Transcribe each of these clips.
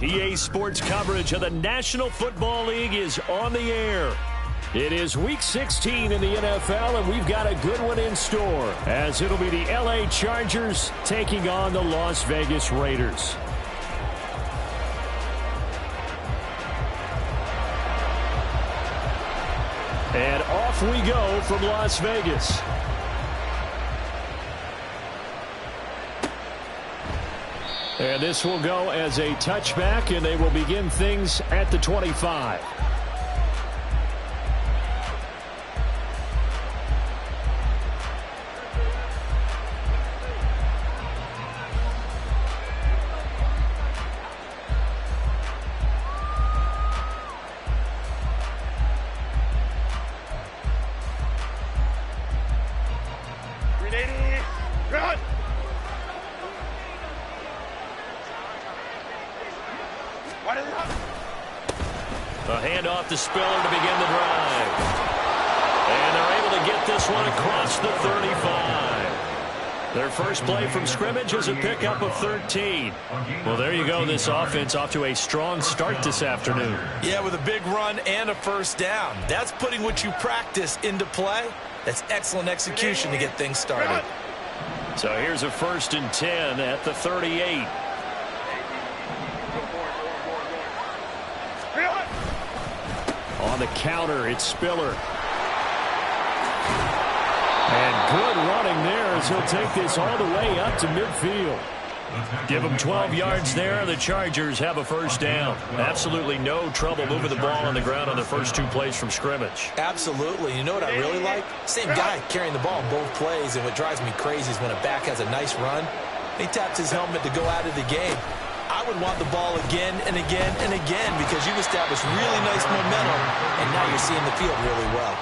EA Sports coverage of the National Football League is on the air. It is Week 16 in the NFL, and we've got a good one in store, as it'll be the LA Chargers taking on the Las Vegas Raiders. And off we go from Las Vegas. And this will go as a touchback, and they will begin things at the 25. A handoff to Spiller to begin the drive. And they're able to get this one across the 35. Their first play from scrimmage is a pickup of 13. Well, there you go. This offense off to a strong start this afternoon. Yeah, with a big run and a first down. That's putting what you practice into play. That's excellent execution to get things started. So here's a 1st and 10 at the 38. On the counter, it's Spiller. And good running there as he'll take this all the way up to midfield. Give him 12 yards there. The Chargers have a first down. Absolutely no trouble moving the ball on the ground on the first 2 plays from scrimmage. Absolutely. You know what I really like? Same guy carrying the ball in both plays, and what drives me crazy is when a back has a nice run, he taps his helmet to go out of the game. I would want the ball again and again and again because you've established really nice momentum, and now you're seeing the field really well.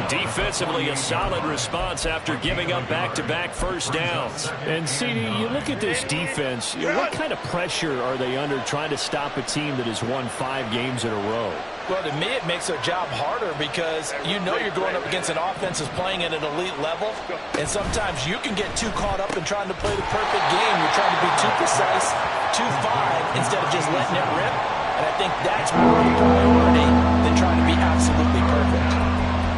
Defensively, a solid response after giving up back-to-back first downs. And, CD, you look at this defense, what kind of pressure are they under trying to stop a team that has won 5 games in a row? Well, to me, it makes their job harder because you know you're going up against an offense that's playing at an elite level, and sometimes you can get too caught up in trying to play the perfect game. You're trying to be too precise, too fine, instead of just letting it rip, and I think that's more of a priority than trying to be absolutely perfect.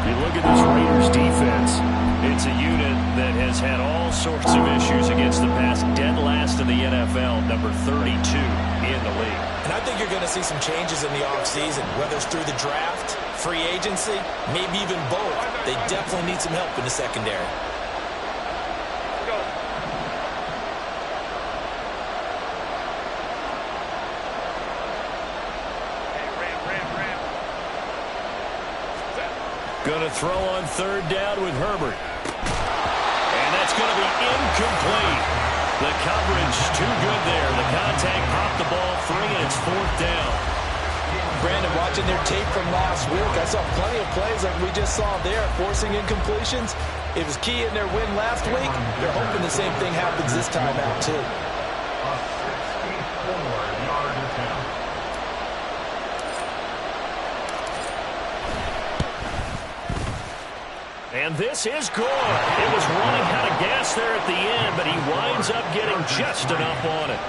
You look at this Raiders defense, it's a unit that has had all sorts of issues against the pass, dead last in the NFL, number 32 in the league. And I think you're going to see some changes in the offseason, whether it's through the draft, free agency, maybe even both. They definitely need some help in the secondary. Going to throw on 3rd down with Herbert. And that's going to be incomplete. The coverage too good there. The contact popped the ball free, and it's 4th down. Brandon, watching their tape from last week, I saw plenty of plays like we just saw there, forcing incompletions. It was key in their win last week. They're hoping the same thing happens this time out, too. And this is good. It was running out of gas there at the end, but he winds up getting just enough on it.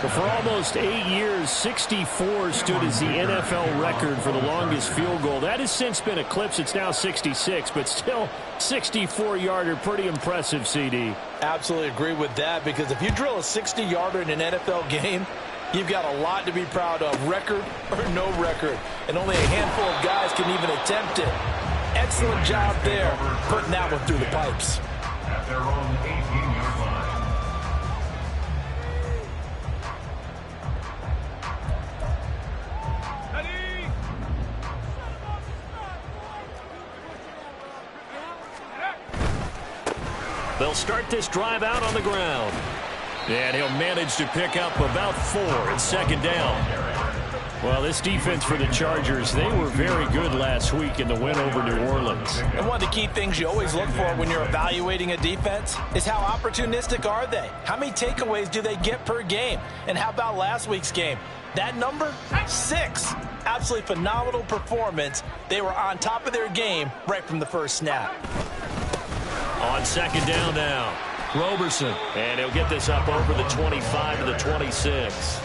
But for almost 8 years, 64 stood as the NFL record for the longest field goal. That has since been eclipsed. It's now 66, but still 64-yarder. Pretty impressive, CD. Absolutely agree with that, because if you drill a 60-yarder in an NFL game, you've got a lot to be proud of, record or no record. And only a handful of guys can even attempt it. Excellent job there, putting that one through the pipes. At their own 18-yard line. They'll start this drive out on the ground. And he'll manage to pick up about 4. It's 2nd down. Well, this defense for the Chargers, they were very good last week in the win over New Orleans. And one of the key things you always look for when you're evaluating a defense is how opportunistic are they? How many takeaways do they get per game? And how about last week's game? That number? 6. Absolutely phenomenal performance. They were on top of their game right from the first snap. On 2nd down now. Roberson. And he'll get this up over the 25 to the 26.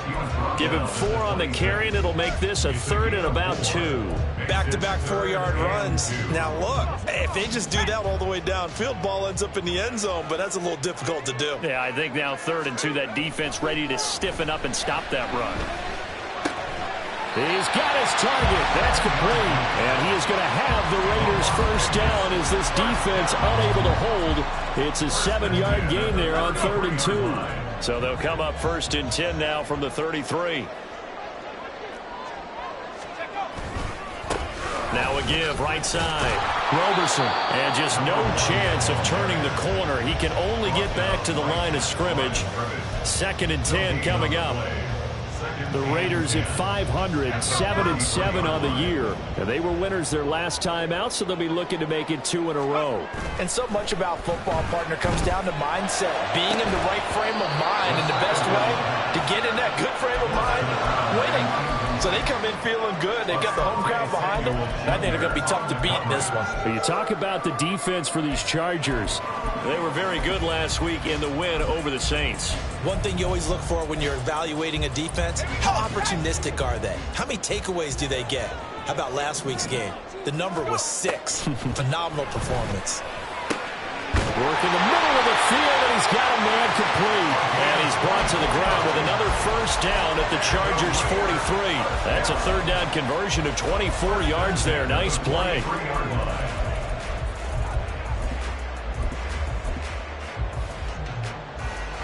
Give him 4 on the carry, and it'll make this a 3rd and about 2. Back-to-back 4-yard runs. Now, look, if they just do that all the way downfield, ball ends up in the end zone, but that's a little difficult to do. Yeah, I think now 3rd and 2, that defense ready to stiffen up and stop that run. He's got his target. That's complete. And he is going to have the Raiders first down as this defense unable to hold. It's a 7-yard gain there on 3rd and 2. So they'll come up 1st and 10 now from the 33. Now a give right side. Roberson. And just no chance of turning the corner. He can only get back to the line of scrimmage. 2nd and 10 coming up. The Raiders at 500, 7-7 on the year. And they were winners their last time out, so they'll be looking to make it 2 in a row. And so much about football, partner, comes down to mindset. Being in the right frame of mind, and the best way to get in that good frame of mind, winning. So they come in feeling good. They've got the home crowd behind them. I think they're going to be tough to beat in this one. But you talk about the defense for these Chargers. They were very good last week in the win over the Saints. One thing you always look for when you're evaluating a defense, how opportunistic are they? How many takeaways do they get? How about last week's game? The number was 6. Phenomenal performance. Work in the middle of the field, and he's got a man complete. And he's brought to the ground with another first down at the Chargers' 43. That's a 3rd down conversion of 24 yards there. Nice play.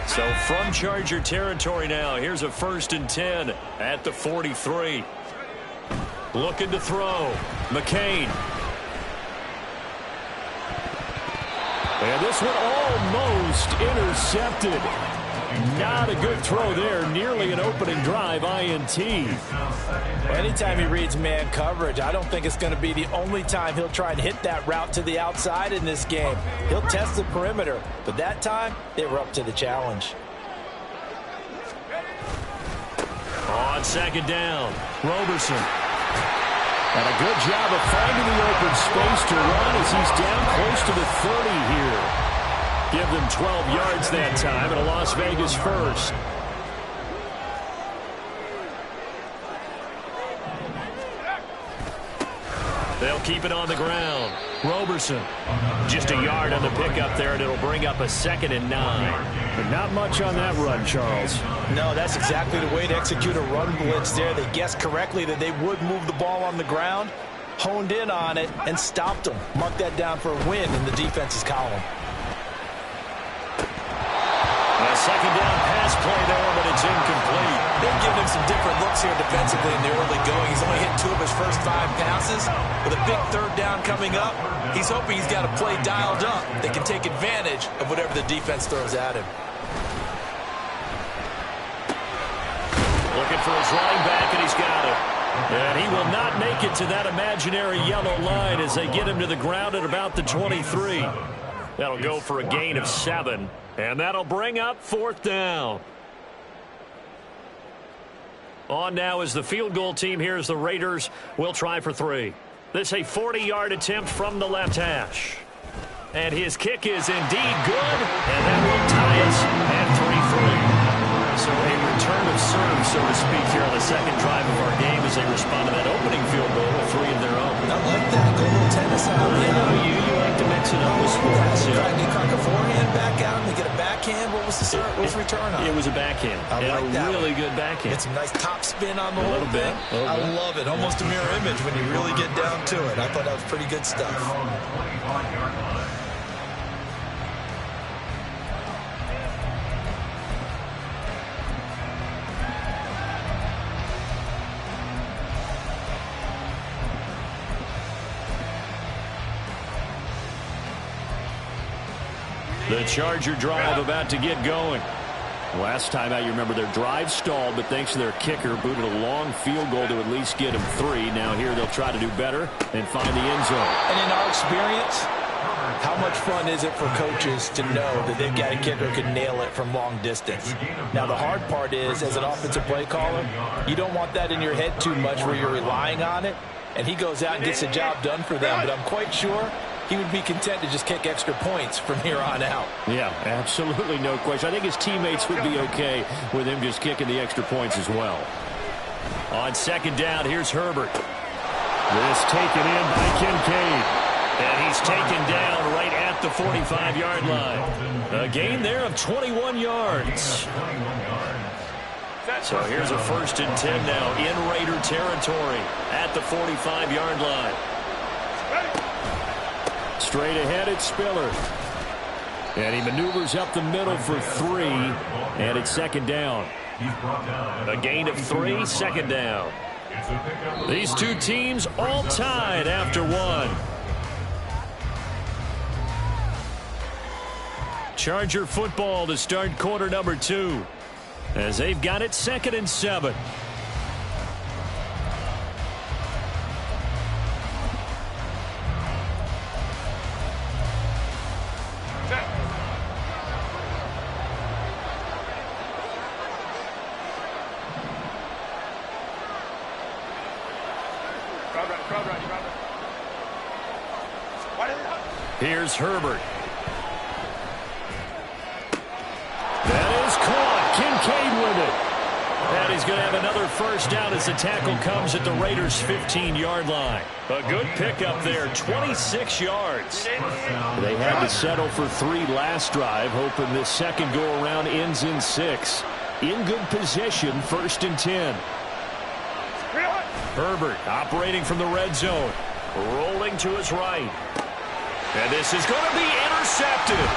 So from Charger territory now, here's a 1st and 10 at the 43. Looking to throw. McCain. And this one almost intercepted. Not a good throw there. Nearly an opening drive INT. Anytime he reads man coverage, I don't think it's going to be the only time he'll try and hit that route to the outside in this game. He'll test the perimeter, but that time they were up to the challenge. On 2nd down, Roberson. And a good job of finding the open space to run as he's down close to the 30 here. Give them 12 yards that time and a Las Vegas first. They'll keep it on the ground. Roberson. Just a yard on the pickup there, and it'll bring up a 2nd and 9. But not much on that run, Charles. No, that's exactly the way to execute a run blitz there. They guessed correctly that they would move the ball on the ground, honed in on it, and stopped them. Mark that down for a win in the defense's column. A 2nd down pass play there, but it's incomplete. They're giving him some different looks here defensively in the early going. He's only hit 2 of his first 5 passes. With a big 3rd down coming up, he's hoping he's got a play dialed up that can take advantage of whatever the defense throws at him. Looking for his running back, and he's got it. And he will not make it to that imaginary yellow line as they get him to the ground at about the 23. That'll go for a gain of 7. And that'll bring up 4th down. On now is the field goal team here as the Raiders will try for 3. This a 40-yard attempt from the left hash. And his kick is indeed good. And that will tie us at 3-3. So a return of serve, so to speak, here on the 2nd drive of our game as they respond to that opening field goal with 3 of their own. I like that. Go a little tennis out. You know, you like to mix it up with sports. Yeah. They crack a forehand back out, and they get a backhand. What was the return on? It was a backhand. I like that. A really good backhand. Get some nice top spin on the whole thing. I love it. Almost a mirror image when you really get down to it. I thought that was pretty good stuff. The Charger drive about to get going. Last time out, you remember their drive stalled, but thanks to their kicker, booted a long field goal to at least get them 3. Now here they'll try to do better and find the end zone. And in our experience, how much fun is it for coaches to know that they've got a kicker who can nail it from long distance? Now, the hard part is, as an offensive play caller, you don't want that in your head too much where you're relying on it. And he goes out and gets the job done for them. But I'm quite sure he would be content to just kick extra points from here on out. Yeah, absolutely no question. I think his teammates would be okay with him just kicking the extra points as well. On second down, here's Herbert. This taken in by Kincaid. And he's taken down right at the 45-yard line. A gain there of 21 yards. So here's a 1st and 10 now in Raider territory at the 45-yard line. Straight ahead, it's Spiller. And he maneuvers up the middle for 3, and it's 2nd down. A gain of 3, 2nd down. These two teams all tied after 1. Charger football to start quarter number 2. As they've got it 2nd and 7. Here's Herbert. That is caught. Kincaid with it. And he's going to have another 1st down as the tackle comes at the Raiders' 15-yard line. A good pickup there, 26 yards. They had to settle for 3 last drive, hoping this second go-around ends in 6. In good position, 1st and 10. Herbert operating from the red zone. Rolling to his right. And this is going to be intercepted.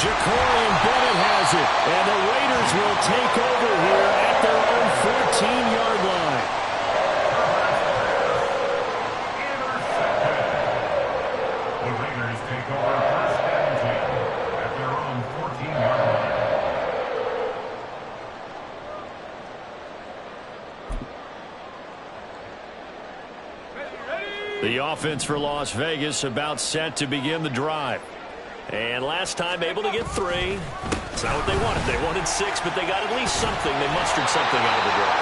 Jacorian Bennett has it. And the Raiders will take over here at their own 14-yard line. The Raiders take over 1st and 10 at their own 14-yard line. The offense for Las Vegas about set to begin the drive. And last time able to get 3. It's not what they wanted. They wanted 6, but they got at least something. They mustered something out of the drive.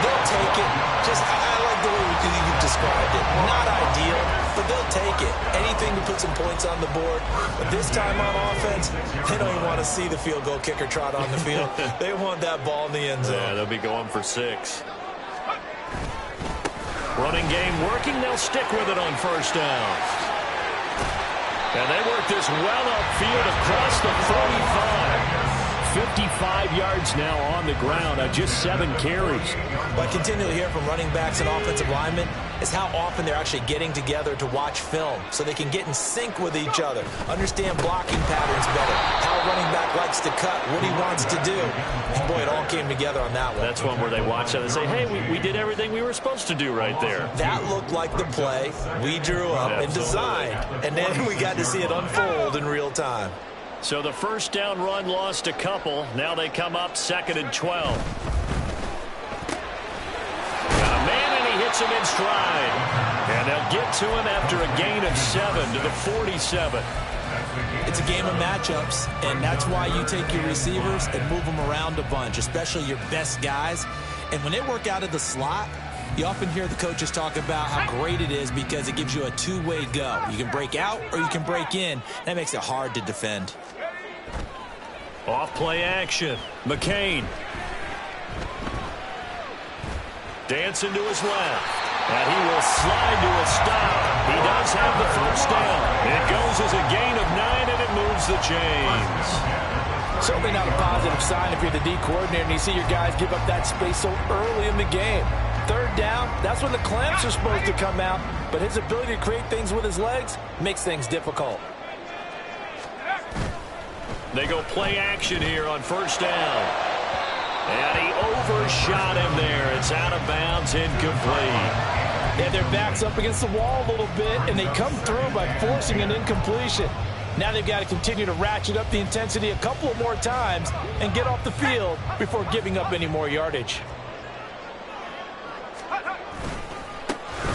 They'll take it. I like the way you've described it. Not ideal, but they'll take it. Anything to put some points on the board. But this time on offense, they don't even want to see the field goal kicker trot on the field. They want that ball in the end zone. Yeah, they'll be going for 6. Running game working. They'll stick with it on 1st down. And they work this well upfield across the 35. 55 yards now on the ground on just 7 carries. What I continually hear from running backs and offensive linemen is how often they're actually getting together to watch film so they can get in sync with each other, understand blocking patterns better, how a running back likes to cut, what he wants to do. And boy, it all came together on that one. That's one where they watch it and say, hey, we did everything we were supposed to do right there. That looked like the play we drew up and designed, and then we got to see it unfold in real time. So the 1st down run lost a couple. Now they come up 2nd and 12. Got a man, and he hits him in stride. And they'll get to him after a gain of 7 to the 47. It's a game of matchups, and that's why you take your receivers and move them around a bunch, especially your best guys. And when they work out of the slot, you often hear the coaches talk about how great it is because it gives you a two-way go. You can break out or you can break in. That makes it hard to defend. Off-play action. McCain. Dancing to his left. And he will slide to a stop. He does have the 1st down. It goes as a gain of 9, and it moves the chains. Certainly not a positive sign if you're the D coordinator and you see your guys give up that space so early in the game. 3rd down, that's when the clamps are supposed to come out, but his ability to create things with his legs makes things difficult. They go play action here on 1st down. And he overshot him there. It's out of bounds, incomplete. Yeah, their back's up against the wall a little bit, and they come through by forcing an incompletion. Now they've got to continue to ratchet up the intensity a couple of more times and get off the field before giving up any more yardage.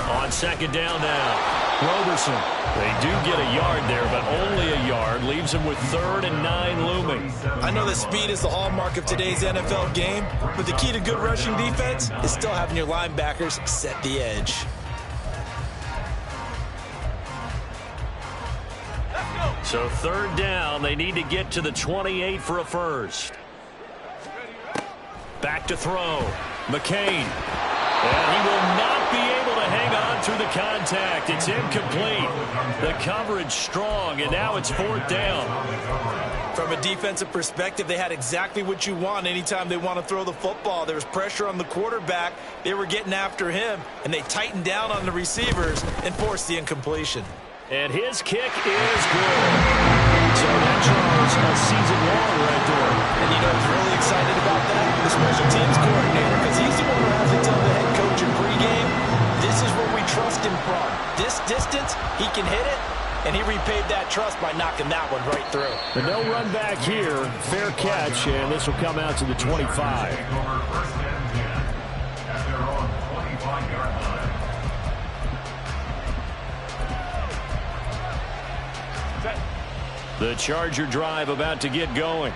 On 2nd down now. Roberson. They do get a yard there, but only a yard. Leaves them with 3rd and 9 looming. I know that speed is the hallmark of today's NFL game, but the key to good rushing defense is still having your linebackers set the edge. So third down, they need to get to the 28 for a first. Back to throw. McCain. And he will not be able to hang on through the contact. It's incomplete. The coverage strong, and now it's fourth down. From a defensive perspective, they had exactly what you want anytime they want to throw the football. There was pressure on the quarterback. They were getting after him, and they tightened down on the receivers and forced the incompletion. And his kick is good. So that draws a season long right there. And you know who's really excited about that? The special teams coordinator, because he's the one who has to tell the head coach in pregame, this is where we trust him from. This distance, he can hit it, and he repaid that trust by knocking that one right through. But no run back here. Fair catch, and this will come out to the 25. First and 10 at their own 25-yard line. The Charger drive about to get going.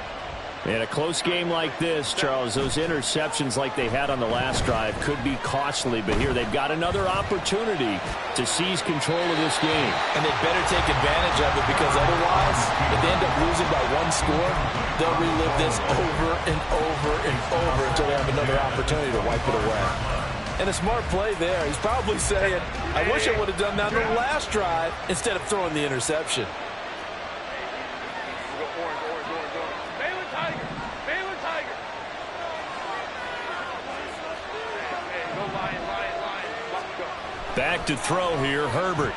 In a close game like this, Charles, those interceptions like they had on the last drive could be costly, but here they've got another opportunity to seize control of this game. And they better take advantage of it, because otherwise, if they end up losing by one score, they'll relive this over and over and over until they have another opportunity to wipe it away. And a smart play there. He's probably saying, I wish I would have done that on the last drive instead of throwing the interception. Back to throw here, Herbert.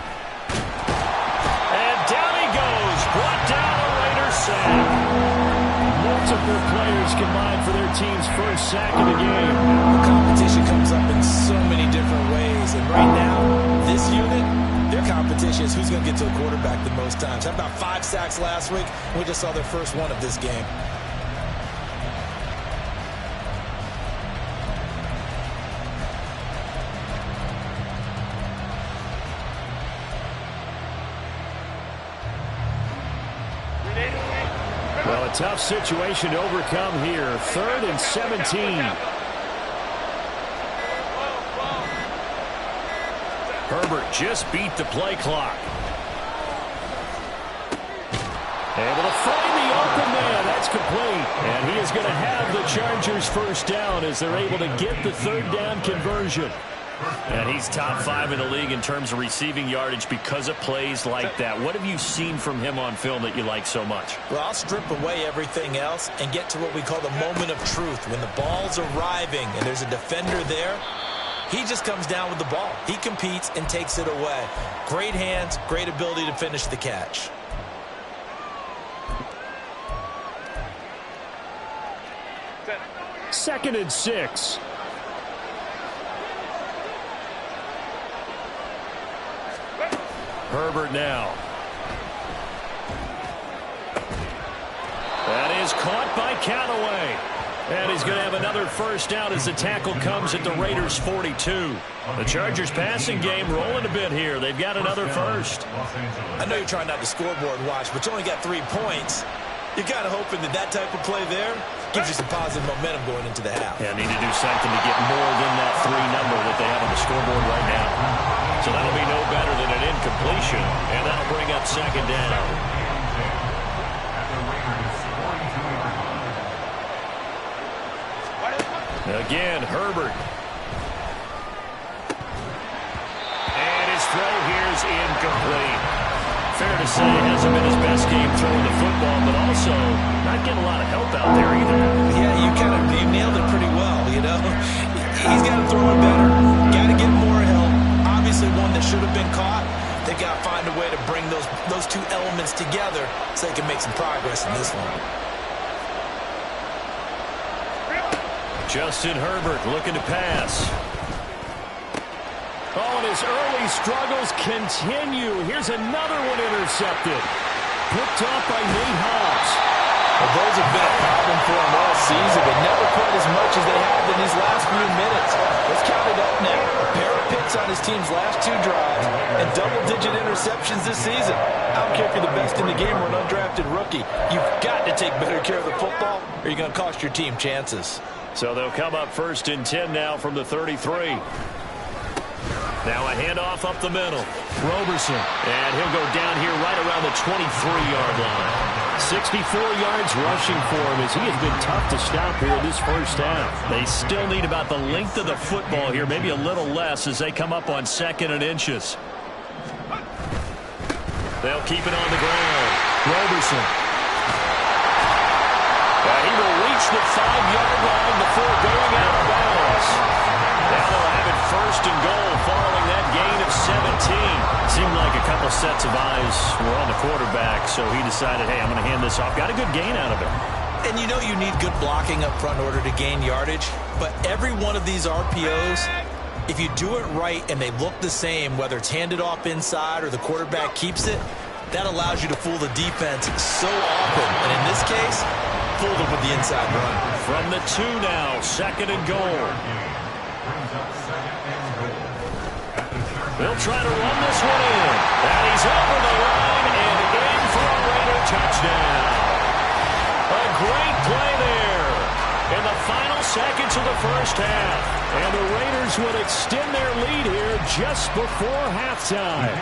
And down he goes. Brought down a Raider sack. Multiple players combined for their team's first sack of the game. The competition comes up in so many different ways. And right now, this unit, their competition is who's going to get to the quarterback the most times. How about 5 sacks last week? We just saw their first one of this game. Well, a tough situation to overcome here. 3rd and 17. Herbert just beat the play clock. Able to find the open man. That's complete. And he is going to have the Chargers first down as they're able to get the 3rd down conversion. And he's top 5 in the league in terms of receiving yardage because of plays like that. What have you seen from him on film that you like so much? Well, I'll strip away everything else and get to what we call the moment of truth. When the ball's arriving and there's a defender there, he just comes down with the ball. He competes and takes it away. Great hands, great ability to finish the catch. Second and 6. Herbert now. That is caught by Callaway. And he's going to have another first down as the tackle comes at the Raiders' 42. The Chargers passing game rolling a bit here. They've got another first. I know you're trying not to scoreboard watch, but you only got 3 points. You're kind of hoping that that type of play there gives you some positive momentum going into the half. Yeah, need to do something to get more than that 3 number that they have on the scoreboard right now. So that'll be no better than an incompletion, and that'll bring up 2nd down. Again, Herbert. And his throw here is incomplete. Fair to say, hasn't been his best game throwing the football, but also not getting a lot of help out there either. Yeah, you nailed it pretty well, you know. He's got to throw it better. Got to get more help. Obviously one that should have been caught. They got to find a way to bring those 2 elements together so they can make some progress in this one. Justin Herbert looking to pass. Oh, and his early struggles continue. Here's another one intercepted. Picked off by Nate Hobbs. Well, those have been a problem for him all season, but never quite as much as they have in these last few minutes. Let's count it up now. A pair of picks on his team's last 2 drives and double-digit interceptions this season. I don't care if you're the best in the game or an undrafted rookie. You've got to take better care of the football or you're going to cost your team chances. So they'll come up 1st and 10 now from the 33. Now a handoff up the middle. Roberson. And he'll go down here right around the 23-yard line. 64 yards rushing for him as he has been tough to stop here this first half. They still need about the length of the football here, maybe a little less as they come up on 2nd and inches. They'll keep it on the ground. Roberson. He will reach the 5-yard line before going out of bounds. Now they'll have it 1st and goal following that gain of 17. Seemed like a couple sets of eyes were on the quarterback, so he decided, hey, I'm going to hand this off. Got a good gain out of it. And you know you need good blocking up front in order to gain yardage, but every one of these RPOs, if you do it right and they look the same, whether it's handed off inside or the quarterback keeps it, that allows you to fool the defense so often. And in this case, fool them with the inside run. From the 2 now, 2nd and goal. They'll try to run this one in. And he's over the line and in for a Raider touchdown. A great play there in the final seconds of the first half. And the Raiders will extend their lead here just before halftime.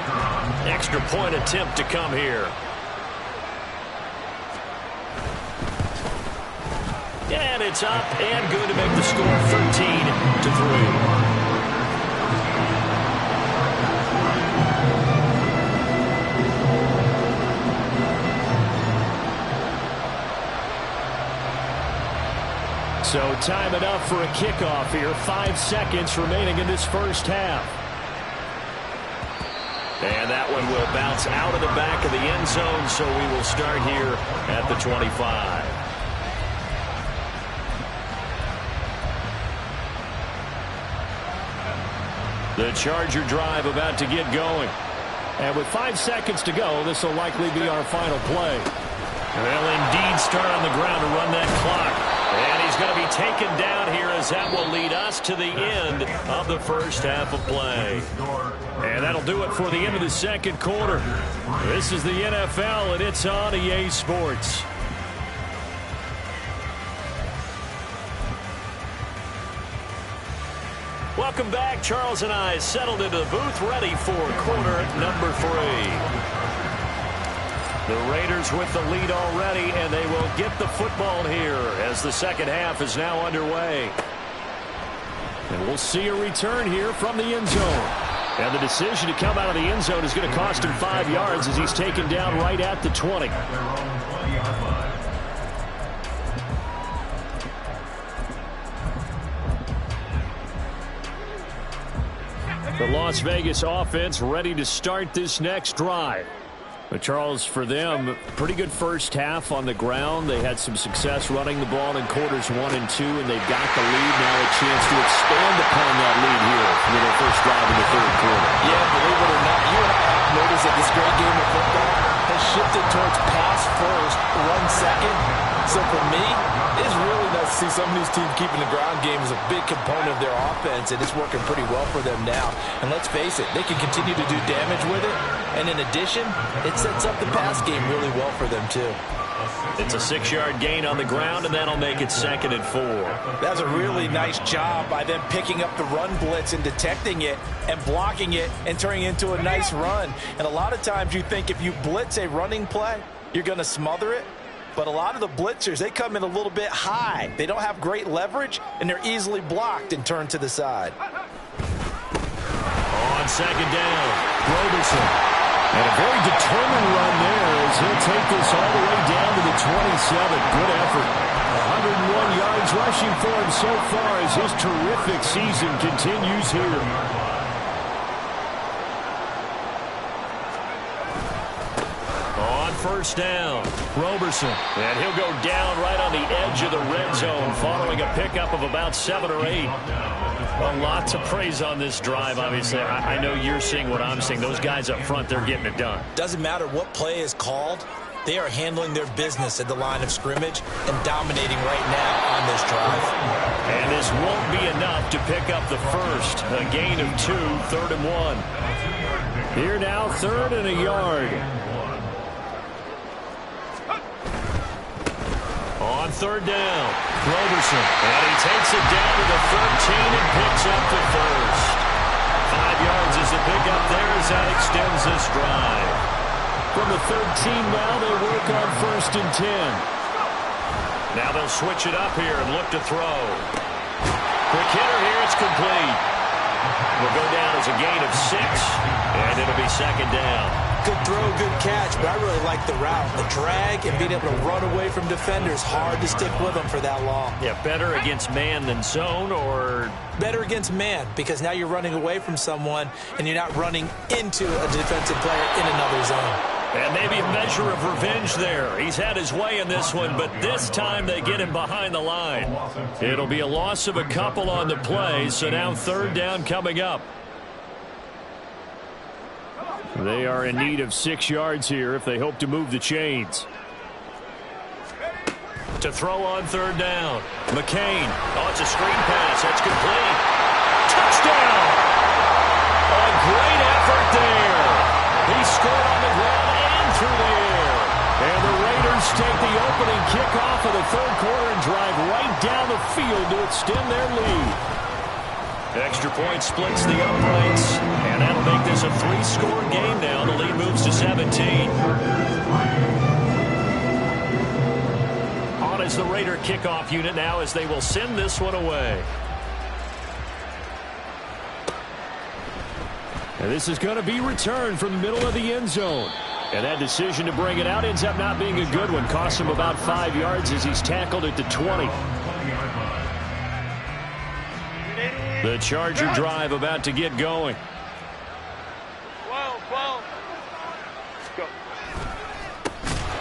Extra point attempt to come here. And it's up and good to make the score 13-3. So time enough for a kickoff here. 5 seconds remaining in this first half. And that one will bounce out of the back of the end zone, so we will start here at the 25. The Charger drive about to get going. And with 5 seconds to go, this will likely be our final play. They'll indeed start on the ground to run that clock. And he's going to be taken down here as that will lead us to the end of the first half of play. And that'll do it for the end of the second quarter. This is the NFL, and it's on EA Sports. Welcome back. Charles and I settled into the booth, ready for quarter number 3. The Raiders with the lead already, and they will get the football here as the second half is now underway. And we'll see a return here from the end zone. And the decision to come out of the end zone is going to cost him 5 yards as he's taken down right at the 20. The Las Vegas offense ready to start this next drive. But Charles, for them, pretty good first half on the ground. They had some success running the ball in quarters 1 and 2, and they've got the lead now, a chance to expand upon that lead here with their first drive in the third quarter. Yeah, believe it or not, you and I have noticed that this great game of football has shifted towards pass first, run second. So for me, it's really nice to see some of these teams keeping the ground game as a big component of their offense, and it's working pretty well for them now. And let's face it, they can continue to do damage with it. And in addition, it sets up the pass game really well for them, too. It's a 6-yard gain on the ground, and that'll make it 2nd and 4. That's a really nice job by them picking up the run blitz and detecting it and blocking it and turning it into a nice run. And a lot of times you think if you blitz a running play, you're going to smother it. But a lot of the blitzers, they come in a little bit high. They don't have great leverage, and they're easily blocked and turned to the side. On 2nd down, Roberson. And a very determined run there as he'll take this all the way down to the 27. Good effort. 101 yards rushing for him so far as his terrific season continues here. On 1st down, Roberson. And he'll go down right on the edge of the red zone following a pickup of about 7 or 8. A lot to praise on this drive, obviously. I know you're seeing what I'm seeing. Those guys up front, they're getting it done. Doesn't matter what play is called. They are handling their business at the line of scrimmage and dominating right now on this drive. And this won't be enough to pick up the first. A gain of 2, 3rd and 1. Here now, 3rd and a yard. On 3rd down, Roberson. And he takes it down to the 13 and picks up the first. 5 as that extends this drive. From the 13 now, they work on 1st and 10. Now they'll switch it up here and look to throw. Quick hitter here, it's complete. Will go down as a gain of 6, and it'll be 2nd down. Good throw, good catch, but I really like the route. The drag and being able to run away from defenders, hard to stick with them for that long. Yeah, better against man than zone, or? Better against man, because now you're running away from someone and you're not running into a defensive player in another zone. And maybe a measure of revenge there. He's had his way in this one, but this time they get him behind the line. It'll be a loss of a couple on the play, so now 3rd down coming up. They are in need of 6 yards here if they hope to move the chains. To throw on 3rd down. McCain. Oh, it's a screen pass. That's complete. Touchdown! A great effort there. He scored on the ground and through the air. And the Raiders take the opening kickoff of the 3rd quarter and drive right down the field to extend their lead. Extra point splits the uprights, and that'll make this a 3-score game now. The lead moves to 17. On is the Raider kickoff unit now as they will send this one away. And this is going to be returned from the middle of the end zone. And that decision to bring it out ends up not being a good one. Costs him about 5 yards as he's tackled at the 20. The Charger drive about to get going. 12. Let's go.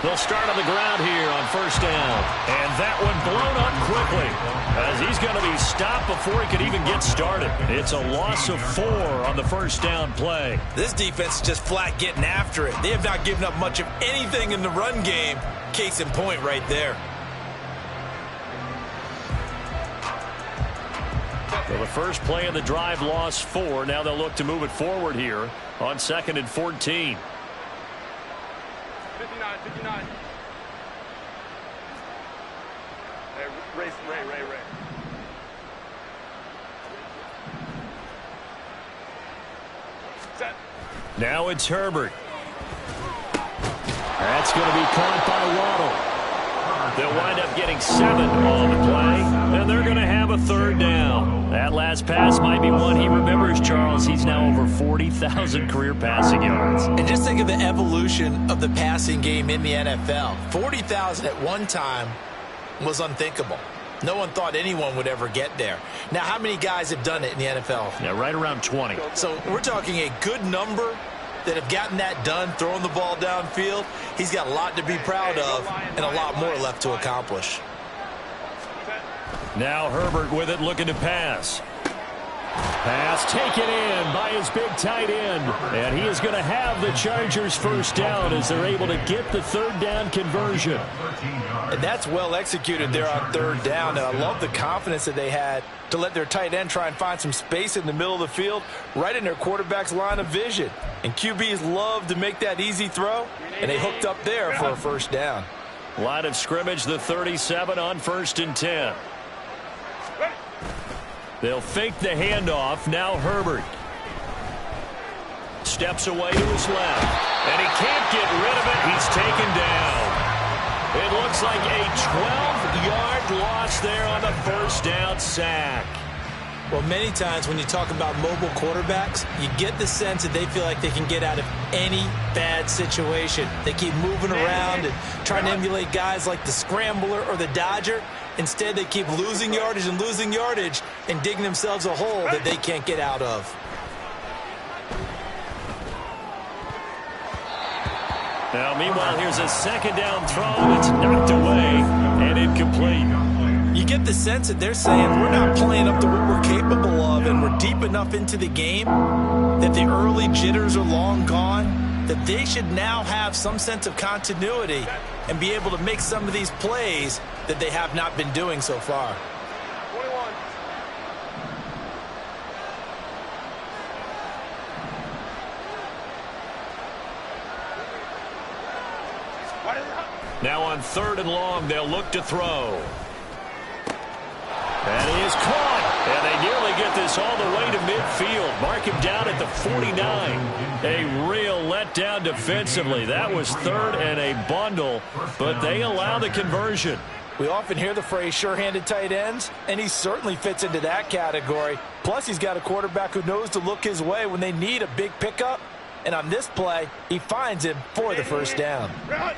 They'll start on the ground here on 1st down. And that one blown up quickly as he's going to be stopped before he could even get started. It's a loss of 4 on the 1st down play. This defense is just flat getting after it. They have not given up much of anything in the run game. Case in point right there. So the first play of the drive lost 4. Now they'll look to move it forward here on 2nd and 14. 59. Hey, Ray. Set. Now it's Herbert. That's going to be caught by Waddle. They'll wind up getting 7 on the play, and they're going to have a 3rd down. That last pass might be one he remembers, Charles. He's now over 40,000 career passing yards. And just think of the evolution of the passing game in the NFL. 40,000 at one time was unthinkable. No one thought anyone would ever get there. Now, how many guys have done it in the NFL? Yeah, right around 20. So we're talking a good number that have gotten that done, throwing the ball downfield. He's got a lot to be proud of and a lot more left to accomplish. Now Herbert with it, looking to pass. Pass taken in by his big tight end. And he is going to have the Chargers 1st down as they're able to get the 3rd down conversion. And that's well executed there on 3rd down. And I love the confidence that they had to let their tight end try and find some space in the middle of the field, right in their quarterback's line of vision. And QBs love to make that easy throw, and they hooked up there for a 1st down. Line of scrimmage, the 37 on 1st and 10. They'll fake the handoff. Now Herbert steps away to his left, and he can't get rid of it. He's taken down. It looks like a 12-yard loss there on the 1st down sack. Well, many times when you talk about mobile quarterbacks, you get the sense that they feel like they can get out of any bad situation. They keep moving around and trying to emulate guys like the scrambler or the dodger. Instead, they keep losing yardage and digging themselves a hole that they can't get out of. Now, meanwhile, here's a 2nd down throw that's knocked away and incomplete. You get the sense that they're saying we're not playing up to what we're capable of, and we're deep enough into the game that the early jitters are long gone, that they should now have some sense of continuity and be able to make some of these plays that they have not been doing so far. 21. Now on 3rd and long, they'll look to throw. And he is caught. And they nearly get this all the way to midfield. Mark him down at the 49. A real letdown defensively. That was third and a bundle, but they allow the conversion. We often hear the phrase sure-handed tight ends, and he certainly fits into that category. Plus, he's got a quarterback who knows to look his way when they need a big pickup. And on this play, he finds him for the first down.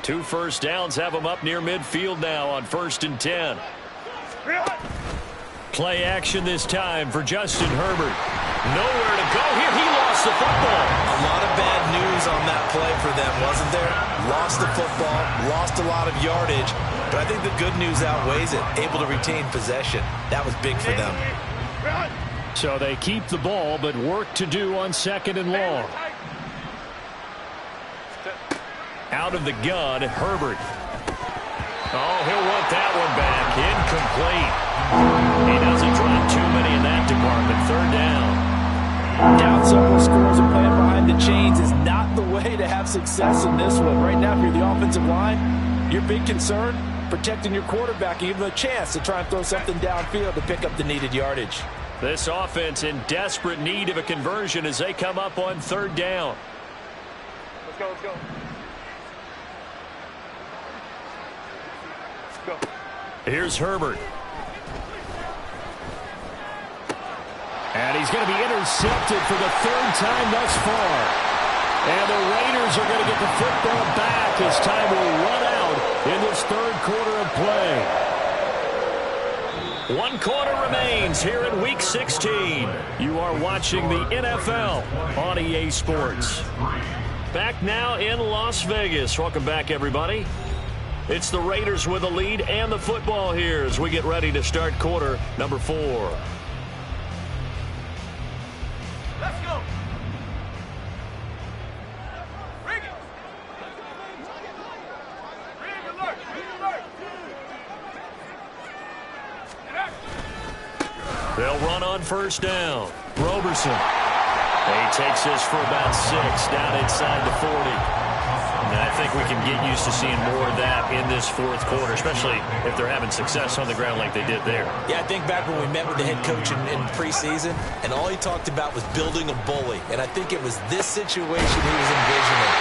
2 first downs have him up near midfield now on 1st and 10. Play action this time for Justin Herbert. Nowhere to go here. He lost the football. A lot of bad news on that play for them, wasn't there? Lost the football, lost a lot of yardage. But I think the good news outweighs it. Able to retain possession. That was big for them. So they keep the ball, but work to do on 2nd and long. Out of the gun, Herbert. Oh, he'll want that one back. Incomplete. He doesn't drop too many in that department. 3rd down. Down several scores and playing behind the chains is not the way to have success in this one. Right now, if you're the offensive line, your big concern, protecting your quarterback, give him a chance to try and throw something downfield to pick up the needed yardage. This offense in desperate need of a conversion as they come up on 3rd down. Let's go, let's go. Let's go. Here's Herbert. And he's going to be intercepted for the 3rd time thus far. And the Raiders are going to get the football back as time will run out in this 3rd quarter of play. 1 quarter remains here in Week 16. You are watching the NFL on EA Sports. Back now in Las Vegas. Welcome back, everybody. It's the Raiders with the lead and the football here as we get ready to start quarter number 4. Let's go. Bring it. Bring it, alert. Bring it, alert. They'll run on 1st down. Roberson. He takes this for about 6 down inside the 40. And I think we can get used to seeing more of that in this 4th quarter, especially if they're having success on the ground like they did there. Yeah, I think back when we met with the head coach in preseason, and all he talked about was building a bully. And I think it was this situation he was envisioning.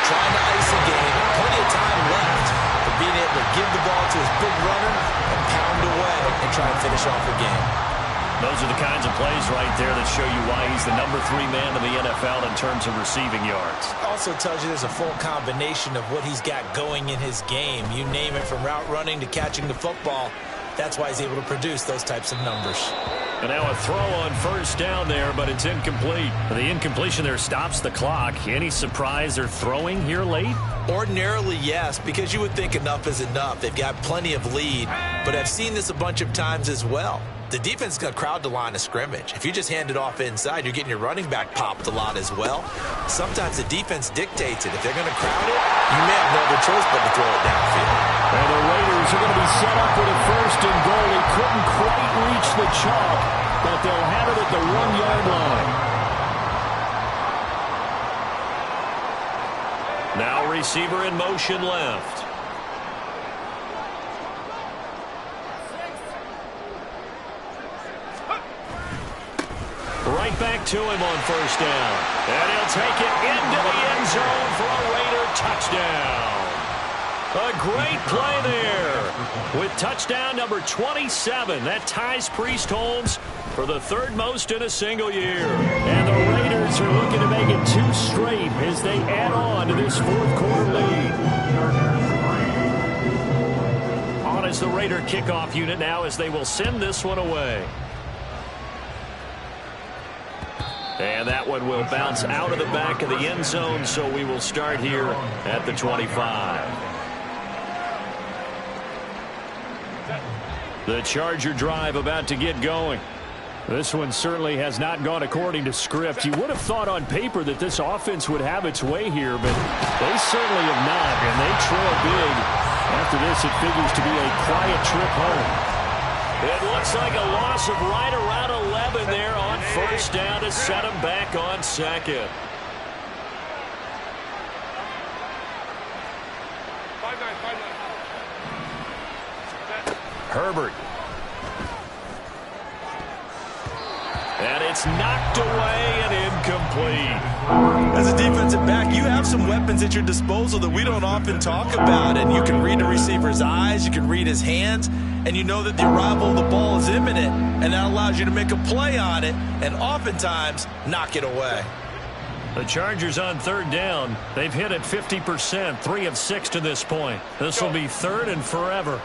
Trying to ice a game, plenty of time left, but being able to give the ball to his big runner and pound away and try and finish off the game. Those are the kinds of plays right there that show you why he's the number 3 man in the NFL in terms of receiving yards. Also tells you there's a full combination of what he's got going in his game. You name it, from route running to catching the football. That's why he's able to produce those types of numbers. And now a throw on 1st down there, but it's incomplete. The incompletion there stops the clock. Any surprise they're throwing here late? Ordinarily, yes, because you would think enough is enough. They've got plenty of lead, but I've seen this a bunch of times as well. The defense is going to crowd the line of scrimmage. If you just hand it off inside, you're getting your running back popped a lot as well. Sometimes the defense dictates it. If they're going to crowd it, you may have no other choice but to throw it downfield. And the Raiders are going to be set up with a 1st and goal. He couldn't quite reach the chalk, but they'll have it at the 1-yard line. Now receiver in motion left. Right back to him on 1st down. And he'll take it into the end zone for a Raider touchdown. A great play there with touchdown number 27. That ties Priest Holmes for the 3rd most in a single year. And the Raiders are looking to make it 2 straight as they add on to this 4th quarter lead. On is the Raider kickoff unit now as they will send this one away. And that one will bounce out of the back of the end zone, so we will start here at the 25. The Charger drive about to get going. This one certainly has not gone according to script. You would have thought on paper that this offense would have its way here, but they certainly have not, and they trail big. After this, it figures to be a quiet trip home. It looks like a loss of right around 11 there on 1st down to set him back on 2nd. 5-9. Herbert. And it's knocked away and incomplete. As a defensive back, you have some weapons at your disposal that we don't often talk about. And you can read the receiver's eyes, you can read his hands, and you know that the arrival of the ball is imminent. And that allows you to make a play on it and oftentimes knock it away. The Chargers on third down. They've hit it 50%, 3 of 6 to this point. This will be third and forever.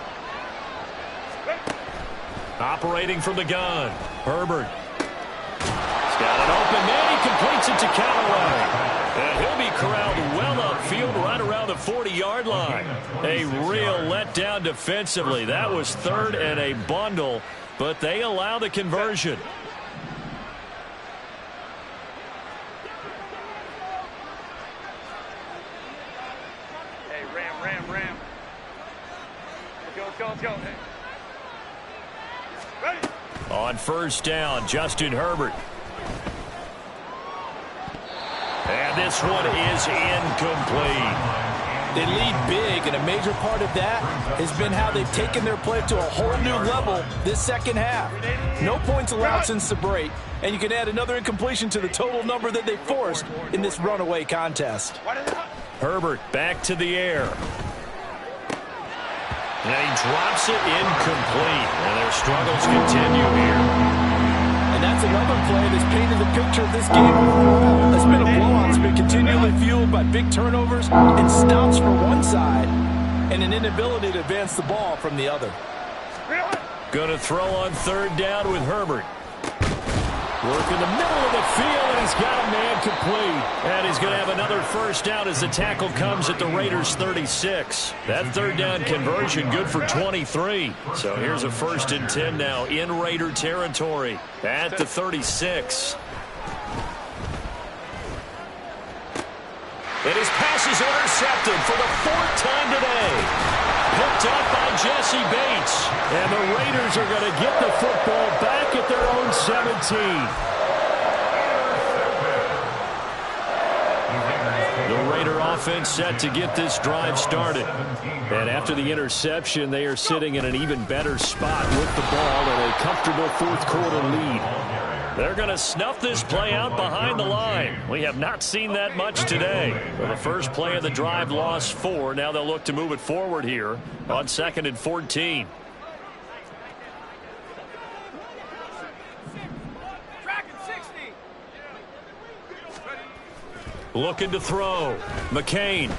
Operating from the gun, Herbert. He's got it open man. He completes it to Callaway. And he'll be corralled well upfield right around the 40-yard line. A real letdown defensively. That was third and a bundle, but they allow the conversion. Ram. Let's go. Hey. Ready? On first down, Justin Herbert. And this one is incomplete. They lead big, and a major part of that has been how they've taken their play to a whole new level this second half. No points allowed since the break, and you can add another incompletion to the total number that they forced in this runaway contest. Herbert back to the air. And he drops it incomplete. And their struggles continue here. And that's another play that's painted the picture of this game overall. It's been a blowout. It's been continually fueled by big turnovers and stops for one side and an inability to advance the ball from the other. Going to throw on third down with Herbert. Work in the middle of the field, and he's got a man complete. And he's going to have another first down as the tackle comes at the Raiders' 36. That third down conversion good for 23. So here's a 1st and 10 now in Raider territory at the 36. And his pass is intercepted for the 4th time today. Picked up by Jesse Bates. And the Raiders are going to get the football back at their own 17. The Raider offense set to get this drive started. And after the interception, they are sitting in an even better spot with the ball and a comfortable 4th quarter lead. They're going to snuff this play out behind the line. We have not seen that much today. Well, the first play of the drive lost 4. Now they'll look to move it forward here on 2nd and 14. Looking to throw. McCain.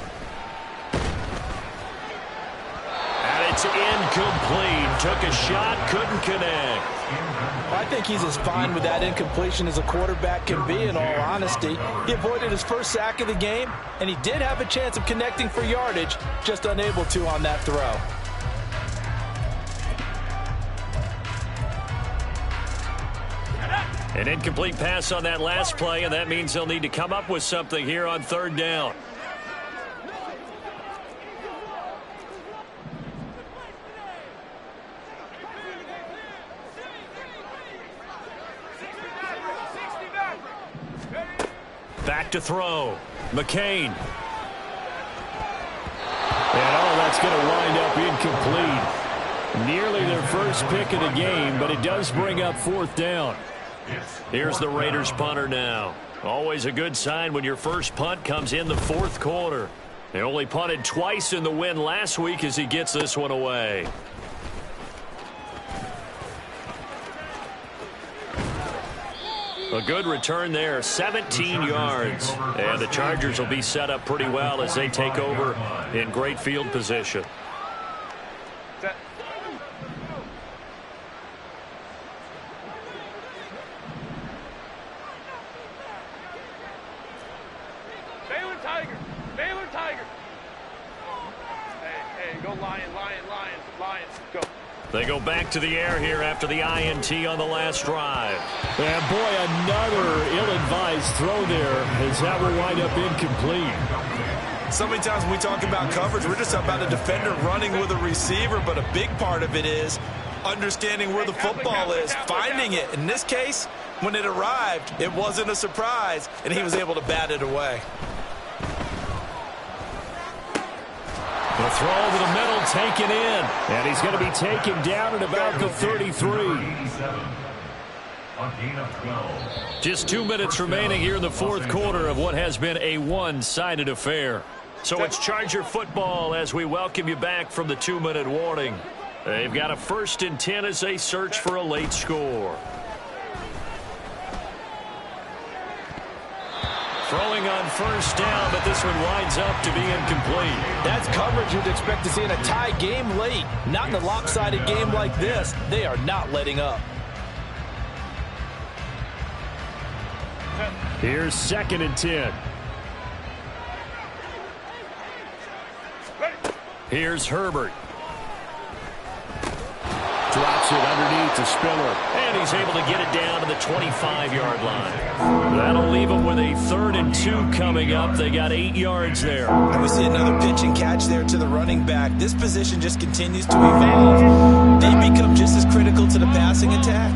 And it's incomplete. Took a shot, couldn't connect. I think he's as fine with that incompletion as a quarterback can be, in all honesty. He avoided his first sack of the game, and he did have a chance of connecting for yardage, just unable to on that throw. An incomplete pass on that last play, and that means they'll need to come up with something here on third down. Back to throw. McCain. And that's going to wind up incomplete. Nearly their first pick of the game, but it does bring up 4th down. Here's the Raiders punter now. Always a good sign when your first punt comes in the 4th quarter. They only punted twice in the win last week as he gets this one away. A good return there, 17 yards. And the Chargers will be set up pretty well as they take over in great field position. Baylor Tiger. Hey, go Lions, go. They go back to the air here after the INT on the last drive. And boy, another ill-advised throw there as that will wind up incomplete. So many times when we talk about coverage, we're just about a defender running with a receiver, but a big part of it is understanding where the football is, finding it. In this case, when it arrived, it wasn't a surprise, and he was able to bat it away. The throw over the middle, taken in. And he's going to be taken down at about the 33. A gain of 12. Just 2 minutes remaining here in the fourth quarter of what has been a one-sided affair. So it's Charger football as we welcome you back from the 2-minute warning. They've got a 1st and 10 as they search for a late score. Throwing on 1st down, but this one winds up to be incomplete. That's coverage you'd expect to see in a tie game late. Not in a lopsided game like this. They are not letting up. Here's 2nd and 10. Here's Herbert. Drops it underneath to Spiller. And he's able to get it down to the 25-yard line. That'll leave them with a 3rd and 2 coming up. They got 8 yards there. And we see another pitch and catch there to the running back. This position just continues to evolve. They become just as critical to the passing attack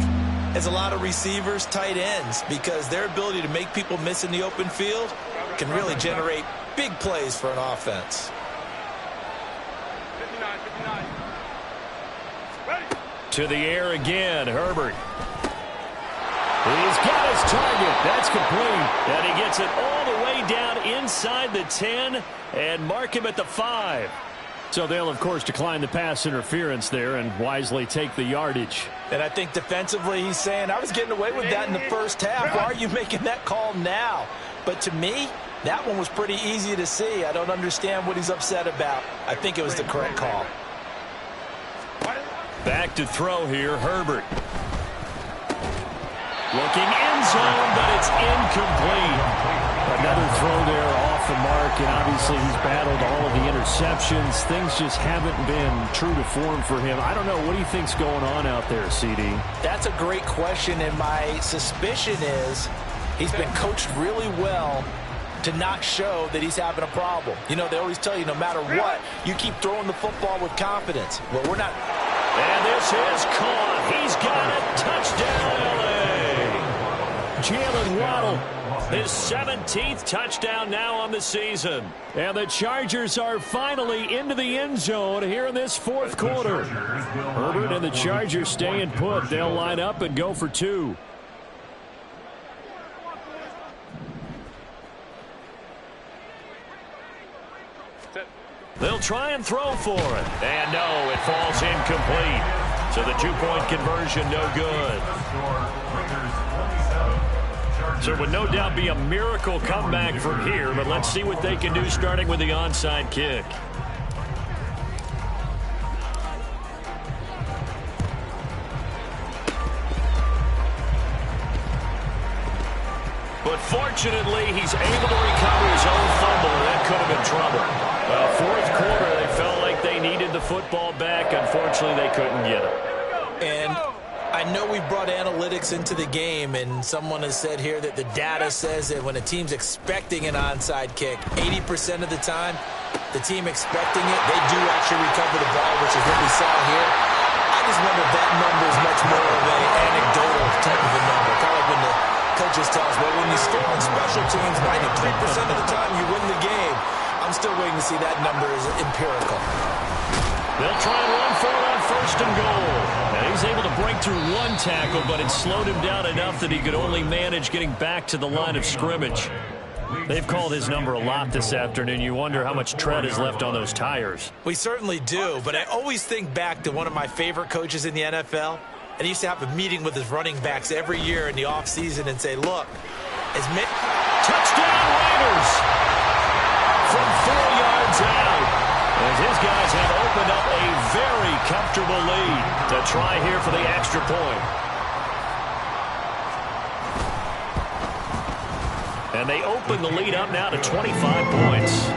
as a lot of receivers, tight ends, because their ability to make people miss in the open field can really generate big plays for an offense. 59, 59. Ready. To the air again, Herbert. He's got his target. That's complete. And he gets it all the way down inside the 10 and mark him at the 5. So they'll, of course, decline the pass interference there and wisely take the yardage. And I think defensively he's saying, I was getting away with that in the first half. Why are you making that call now? But to me, that one was pretty easy to see. I don't understand what he's upset about. I think it was the correct call. Back to throw here, Herbert. Looking end zone, but it's incomplete. Another throw there off the mark, and obviously he's battled all of the interceptions. Things just haven't been true to form for him. I don't know. What do you think's going on out there, CD? That's a great question, and my suspicion is he's been coached really well to not show that he's having a problem. You know, they always tell you no matter what, you keep throwing the football with confidence. Well, we're not. And this is caught. He's got it. Touchdown, L.A. Jalen Waddle, his 17th touchdown now on the season. And the Chargers are finally into the end zone here in this fourth quarter. Herbert and the Chargers staying put. They'll line up and go for 2. They'll try and throw for it. And no, it falls incomplete. So the 2-point conversion no good. So it would no doubt be a miracle comeback from here, but let's see what they can do starting with the onside kick. But fortunately, he's able to recover his own fumble, and that could have been trouble. Fourth quarter, they felt like they needed the football back. Unfortunately, they couldn't get it. And I know we brought analytics into the game, and someone has said here that the data says that when a team's expecting an onside kick, 80% of the time, the team expecting it, they do actually recover the ball, which is what we saw here. I just wonder if that number is much more of an anecdotal type of a number. Kind of like when the coaches tell us, well, when you score on special teams, 93% of the time you win the game. I'm still waiting to see that number is empirical. They'll try and run for it on 1st and goal. And he's able to break through one tackle, but it slowed him down enough that he could only manage getting back to the line of scrimmage. They've called his number a lot this afternoon. You wonder how much tread is left on those tires. We certainly do, but I always think back to one of my favorite coaches in the NFL. And he used to have a meeting with his running backs every year in the offseason and say, look, touchdown Raiders! From 4 yards out, as his guys have opened up a very comfortable lead to try here for the extra point. And they open the lead up now to 25 points.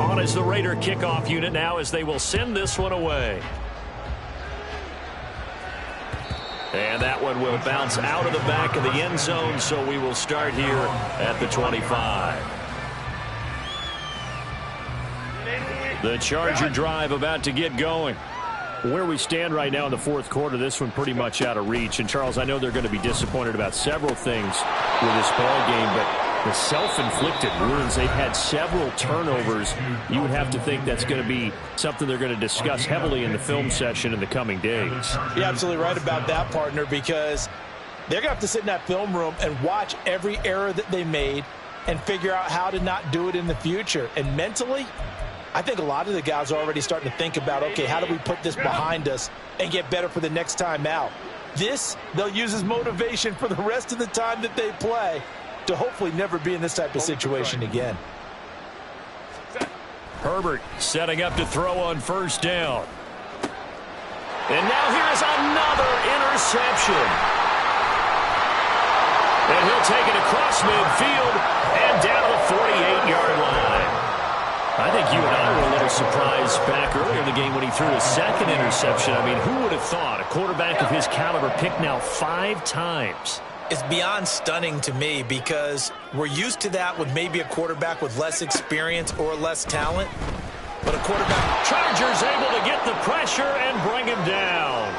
On is the Raider kickoff unit now as they will send this one away. And that one will bounce out of the back of the end zone, so we will start here at the 25. The Charger drive about to get going. Where we stand right now in the fourth quarter, this one pretty much out of reach. And, Charles, I know they're going to be disappointed about several things with this ball game, but the self-inflicted wounds, they've had several turnovers. You would have to think that's going to be something they're going to discuss heavily in the film session in the coming days. You're absolutely right about that, partner, because they're going to have to sit in that film room and watch every error that they made and figure out how to not do it in the future. And mentally, I think a lot of the guys are already starting to think about, okay, how do we put this behind us and get better for the next time out? This, they'll use as motivation for the rest of the time that they play to hopefully never be in this type of situation again. Herbert setting up to throw on first down. And now here's another interception. And he'll take it across midfield and down to the 48-yard line. I think you and I were a little surprised back earlier in the game when he threw his second interception. I mean, who would have thought a quarterback of his caliber picked now 5 times? It's beyond stunning to me because we're used to that with maybe a quarterback with less experience or less talent. But a quarterback... Chargers able to get the pressure and bring him down.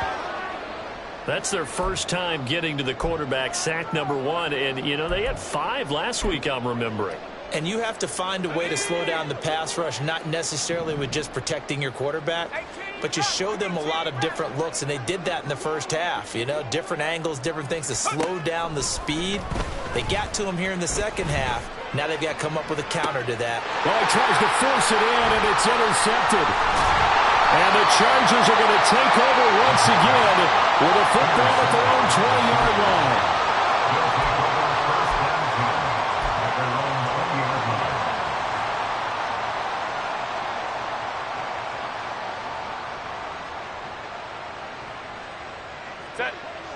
That's their first time getting to the quarterback, sack number 1. And, you know, they had 5 last week, I'm remembering. And you have to find a way to slow down the pass rush, not necessarily with just protecting your quarterback, but you show them a lot of different looks, and they did that in the first half. You know, different angles, different things to slow down the speed. They got to him here in the second half. Now they've got to come up with a counter to that. Well, he tries to force it in, and it's intercepted. And the Chargers are going to take over once again with a football at their own 20-yard line.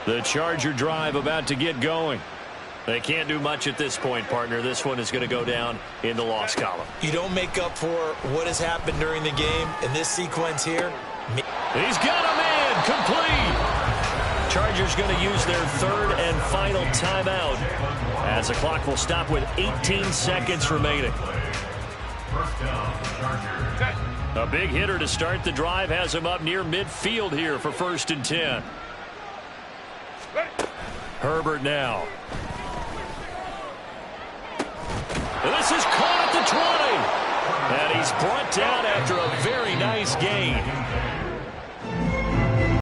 The Charger drive about to get going. They can't do much at this point, partner. This one is going to go down in the loss column. You don't make up for what has happened during the game in this sequence here. He's got him in, complete. Chargers going to use their third and final timeout as the clock will stop with 18 seconds remaining. A big hitter to start the drive has him up near midfield here for 1st and 10. Herbert now. This is caught at the 20. And he's brought down after a very nice gain.